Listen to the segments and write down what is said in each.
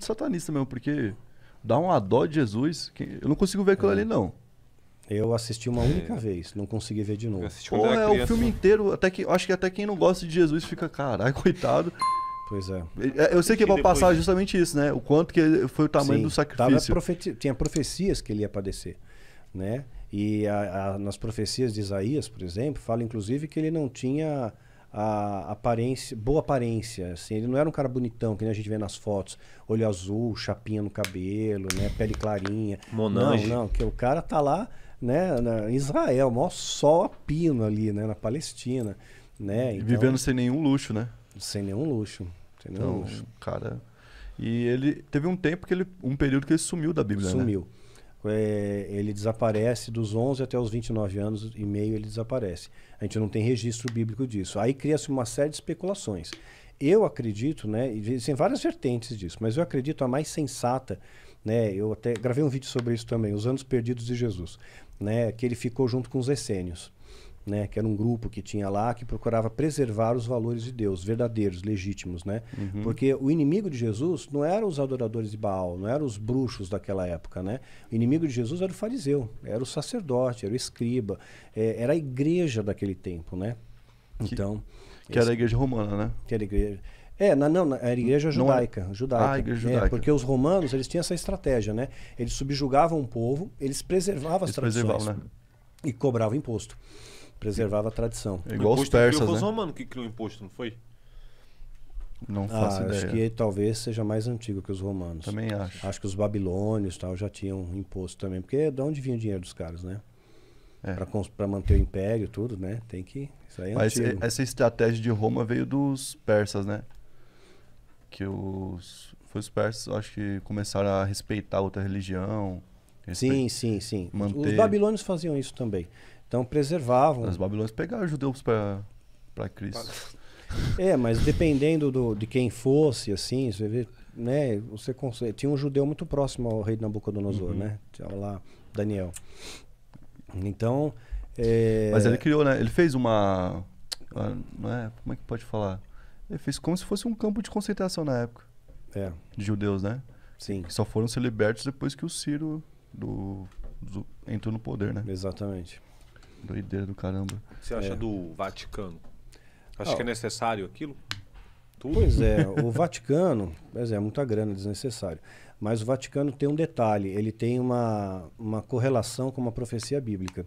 satanista mesmo, porque dá uma dó de Jesus. Eu não consigo ver aquilo ali, não. Eu assisti uma única vez, não consegui ver de Eu novo. assisti quando Porra, era é o criança. filme inteiro. Acho que até quem não gosta de Jesus fica, caralho, coitado. Pois é. Eu sei que E vai depois- passar justamente isso, né? O quanto que foi o tamanho do sacrifício. Tinha profecias que ele ia padecer, né? E nas profecias de Isaías, por exemplo, fala inclusive que ele não tinha a aparência, boa aparência, assim, ele não era um cara bonitão, que nem a gente vê nas fotos, olho azul, chapinha no cabelo, né, pele clarinha. Monange. Não, que o cara tá lá, né, em Israel, maior sol a pino ali, né, na Palestina, né? Então, Vivendo sem nenhum luxo, né? sem nenhum luxo, sem nenhum Então, luxo. cara. E ele teve um tempo um período que ele sumiu da Bíblia, né? Sumiu. Ele desaparece dos 11 até os 29 anos e meio, ele desaparece. A gente não tem registro bíblico disso. Aí cria-se uma série de especulações. Eu acredito, né, e existem várias vertentes disso, mas eu acredito a mais sensata, né, eu até gravei um vídeo sobre isso também, Os Anos Perdidos de Jesus, né, que ele ficou junto com os essênios, né, que era um grupo que tinha lá que procurava preservar os valores de Deus, verdadeiros, legítimos, né? Porque o inimigo de Jesus não eram os adoradores de Baal, não eram os bruxos daquela época, né? O inimigo de Jesus era o fariseu, era o sacerdote, era o escriba, era a igreja daquele tempo, né? Então, Que era a igreja romana, né? que era a igreja. Não, era a igreja Não é- judaica. Ah, a igreja judaica. Porque os romanos, eles tinham essa estratégia, né? Eles subjugavam o povo, eles preservavam as Eles tradições preservavam, né? e cobravam imposto. Preservava a tradição. É igual O os imposto que criou persas, foi os né? romanos que criou o imposto, não foi? Não faço ideia. Acho que talvez seja mais antigo que os romanos. Também acho. Acho que os babilônios tal já tinham imposto também, porque de onde vinha o dinheiro dos caras, né? É. Para manter o império, tudo, né? Tem que. Isso aí é Mas antigo. essa estratégia de Roma veio dos persas, né? Que foi os persas, eu acho que começaram a respeitar outra religião. Sim. manter- Os babilônios faziam isso também. Então preservavam. Os babilônios pegaram os judeus para Cristo. Mas dependendo de quem fosse, assim, você vê, né? Tinha um judeu muito próximo ao rei Nabucodonosor, né? Tinha lá Daniel. Então. Mas ele criou, né? Ele fez não é? Como é que pode falar? Ele fez como se fosse um campo de concentração na época de judeus, né? Sim, Que só foram ser libertos depois que o Ciro entrou no poder, né? exatamente. Doideira do caramba. O que você acha do Vaticano? Acha que é necessário aquilo? Tudo? Pois é, o Vaticano, muita grana desnecessário. Mas o Vaticano tem um detalhe, ele tem uma correlação com uma profecia bíblica.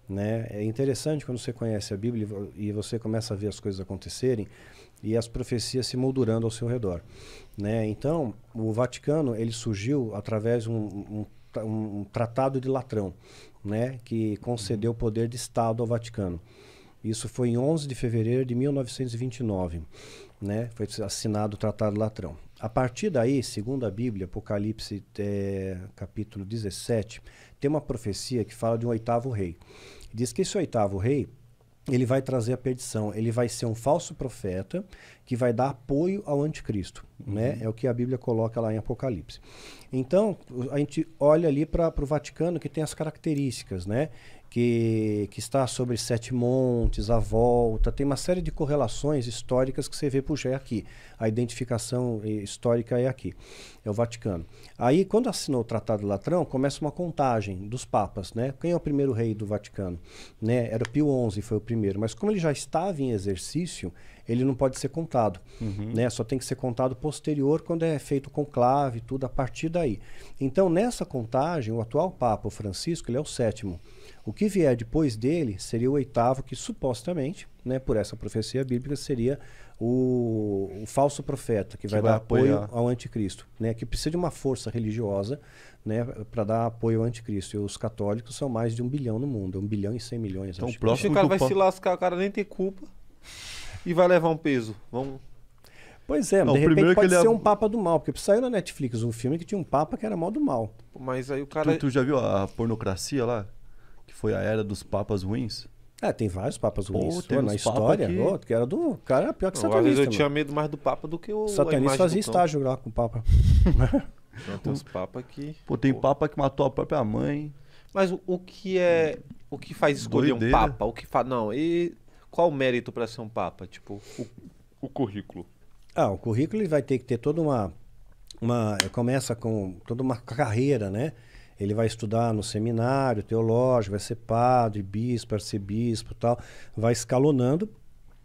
Né? É interessante quando você conhece a Bíblia e você começa a ver as coisas acontecerem e as profecias se moldurando ao seu redor. Né? Então, o Vaticano ele surgiu através de um tratado de Latrão, né? Que concedeu o poder de Estado ao Vaticano. Isso foi em 11 de fevereiro de 1929, né? Foi assinado o Tratado de Latrão. A partir daí, segundo a Bíblia, Apocalipse capítulo 17, tem uma profecia que fala de um oitavo rei. Diz que esse oitavo rei, ele vai trazer a perdição, ele vai ser um falso profeta que vai dar apoio ao anticristo, né? É o que a Bíblia coloca lá em Apocalipse. Então, a gente olha ali para o Vaticano que tem as características, né? Que está sobre 7 montes, a volta, tem uma série de correlações históricas que você vê, puxa, é aqui. A identificação histórica é aqui, é o Vaticano. Aí, quando assinou o Tratado de Latrão, começa uma contagem dos papas, né? Quem é o primeiro rei do Vaticano? Né? Era o Pio XI, foi o primeiro, mas como ele já estava em exercício, ele não pode ser contado, né? Só tem que ser contado posterior, quando é feito conclave, tudo, a partir daí. Então, nessa contagem, o atual Papa, o Francisco, ele é o 7º. O que vier depois dele seria o 8º, que supostamente, né, por essa profecia bíblica, seria o falso profeta, que vai dar apoio ao anticristo, né, que precisa de uma força religiosa, né, para dar apoio ao anticristo. E os católicos são mais de 1 bilhão no mundo, 1 bilhão e 100 milhões. Então, acho. o próximo O cara que vai se lascar, o cara nem tem culpa e vai levar um peso. Vamos... Pois é, Não, de repente primeiro que pode ele ser um papa do mal, porque saiu na Netflix um filme que tinha um papa que era mal do mal. Mas aí o cara... Tu já viu a pornocracia lá? Que foi a era dos papas ruins? Tem vários papas ruins. tem Na uns história, papa que era do cara era pior que Às satanista. vezes eu mano. tinha medo mais do Papa do que o Satanista fazia estágio lá com o papa. Não, tem uns papas que... Pô, tem papa que matou a própria mãe. Mas o que faz escolher Doideira. um papa? O que faz... Não, e qual o mérito para ser um papa? Tipo, o currículo. O currículo ele vai ter que ter toda começa com toda uma carreira, né? Ele vai estudar no seminário teológico, vai ser padre, bispo, arcebispo e tal, vai escalonando.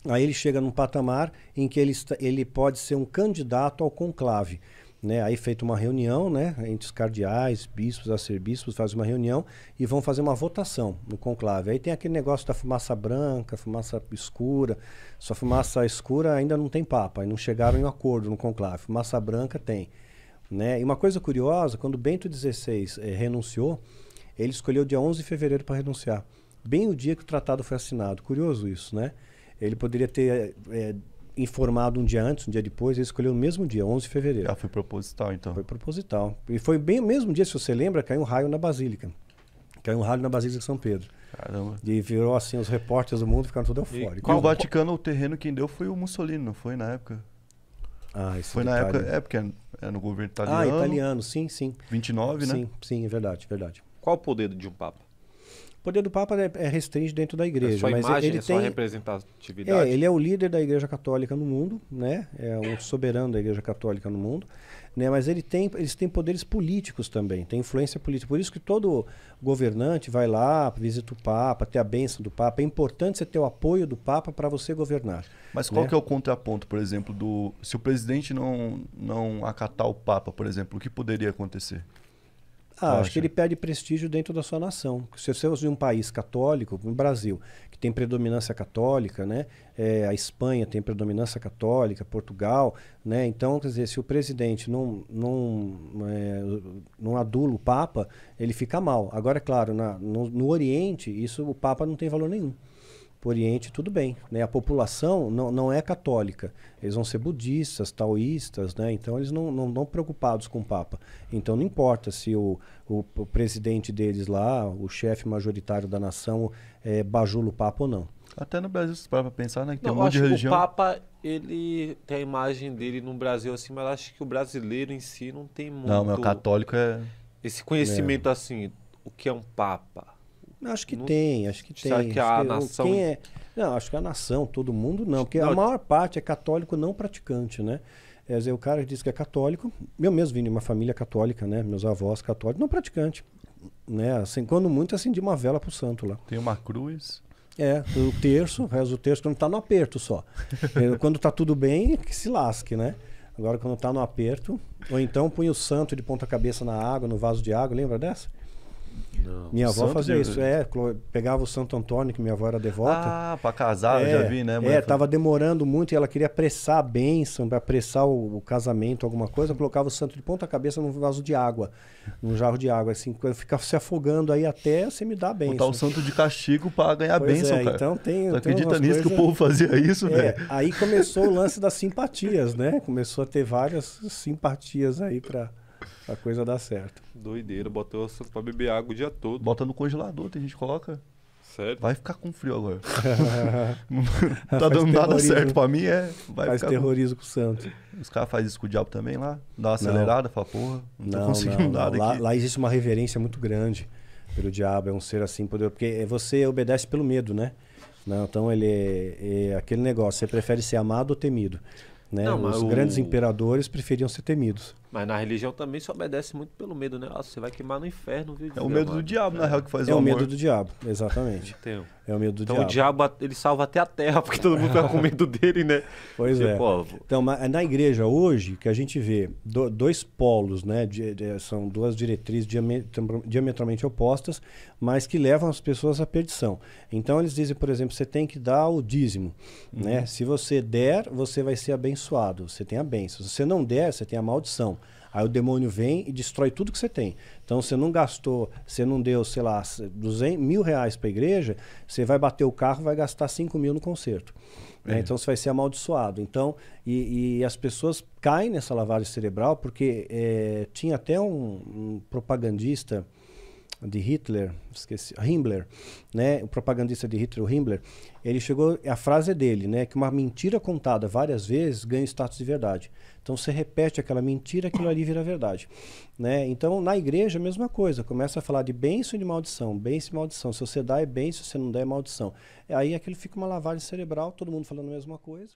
Aí ele chega num patamar em que ele pode ser um candidato ao conclave. Né? Aí feita uma reunião, né, entre os cardeais, bispos, arcebispos, fazem uma reunião e vão fazer uma votação no conclave. Aí tem aquele negócio da fumaça branca, fumaça escura. Só fumaça escura ainda não tem papa, aí não chegaram em um acordo no conclave. Fumaça branca tem. Né? E uma coisa curiosa, quando Bento XVI renunciou, ele escolheu o dia 11 de fevereiro para renunciar. Bem o dia que o tratado foi assinado. Curioso isso, né? Ele poderia ter informado um dia antes, um dia depois, ele escolheu o mesmo dia, 11 de fevereiro. Ah, foi proposital, então. Foi proposital. E foi bem o mesmo dia, se você lembra, caiu um raio na Basílica. Caiu um raio na Basílica de São Pedro. Caramba. E virou assim, os repórteres do mundo ficaram todos eufóricos. E o Vaticano, o terreno quem deu foi o Mussolini, não foi na época? Ah, isso foi detalhe. Na época, porque é no governo italiano. Ah, italiano, sim, sim. 29, né? Sim, sim, é verdade, verdade. Qual o poder de um Papa? O poder do Papa é restringido dentro da igreja. É só mas imagem, ele só tem representatividade? ele é o líder da Igreja Católica no mundo, né? É o soberano da Igreja Católica no mundo. Né? Mas eles têm poderes políticos também, tem influência política. Por isso que todo governante vai lá, visita o Papa, tem a bênção do Papa. É importante você ter o apoio do Papa para você governar. Mas qual que é o contraponto, por exemplo, se o presidente não acatar o Papa, por exemplo, o que poderia acontecer? Acho que ele perde prestígio dentro da sua nação. Se você é um país católico, no Brasil, que tem predominância católica, né? A Espanha tem predominância católica, Portugal, né? Então, quer dizer, se o presidente não adula o Papa, ele fica mal. Agora, é claro, no Oriente, o Papa não tem valor nenhum. Para o Oriente, tudo bem. Né? A população não é católica. Eles vão ser budistas, taoístas, né? Então eles não estão preocupados com o Papa. Então não importa se o presidente deles lá, o chefe majoritário da nação, bajula o Papa ou não. Até no Brasil, se para pensar, né? Que tem um monte de religião. O Papa, ele tem a imagem dele no Brasil assim, mas acho que o brasileiro em si não tem muito... Não, mas o católico esse conhecimento assim, o que é um Papa? Acho que tem. Será que a nação... Não, acho que a nação, todo mundo não. Porque a maior parte é católico não praticante, né? Quer dizer, o cara que diz que é católico... Eu mesmo vim de uma família católica, né? Meus avós católicos, não praticante. Né? Assim, quando muito, acendi uma vela pro santo lá. Tem uma cruz. O terço, reza o terço quando tá no aperto só. Quando tá tudo bem, que se lasque, né? Agora quando tá no aperto... Ou então põe o santo de ponta cabeça na água, no vaso de água, lembra dessa? Não. Minha avó fazia isso, pegava o Santo Antônio, que minha avó era devota. Ah, pra casar, eu já vi, né? Tava demorando muito e ela queria apressar a bênção, para apressar o casamento, alguma coisa, colocava o santo de ponta cabeça num vaso de água, num jarro de água, assim, ficava se afogando aí até você me dar a bênção. Botar o santo de castigo pra ganhar a bênção, cara. Então Você acredita nisso que o povo fazia isso, velho? Aí começou o lance das simpatias, né? Começou a ter várias simpatias aí pra a coisa dar certo. Doideira, botou o santo pra beber água o dia todo. Bota no congelador, tem gente que coloca. Sério? Vai ficar com frio agora. Não tá dando nada certo pra mim, faz terrorismo com o santo. Os caras fazem isso com o diabo também lá, dá uma acelerada, fala, porra, não tô conseguindo nada aqui. Lá existe uma reverência muito grande pelo diabo, é um ser assim poderoso, porque você obedece pelo medo, né? Então ele é aquele negócio, você prefere ser amado ou temido? Né? Os grandes imperadores preferiam ser temidos. Mas na religião também se obedece muito pelo medo, né? Você vai queimar no inferno, viu? É o medo do diabo, na real, que faz o amor. É o medo do diabo, exatamente. Então, é o medo do diabo. Então o diabo, ele salva até a terra, porque todo mundo fica com medo dele, né? Pois é. Então, na igreja hoje, que a gente vê dois polos, né? São duas diretrizes diametralmente opostas, mas que levam as pessoas à perdição. Então, eles dizem, por exemplo, você tem que dar o dízimo. Né? Se você der, você vai ser abençoado. Você tem a bênção. Se você não der, você tem a maldição. Aí o demônio vem e destrói tudo que você tem. Então, você não gastou, você não deu, sei lá, R$1.000 para a igreja, você vai bater o carro e vai gastar 5 mil no conserto. Né? Então, você vai ser amaldiçoado. Então, e as pessoas caem nessa lavagem cerebral porque tinha até um propagandista de Hitler, Himmler, né? O propagandista de Hitler, o Himmler, ele chegou, a frase é dele, né? Que uma mentira contada várias vezes ganha status de verdade. Então você repete aquela mentira, aquilo ali vira verdade, né? Então na igreja a mesma coisa, começa a falar de bênção e de maldição, bênção e maldição. Se você dá é bênção, se você não dá é maldição. Aí aquilo fica uma lavagem cerebral, todo mundo falando a mesma coisa.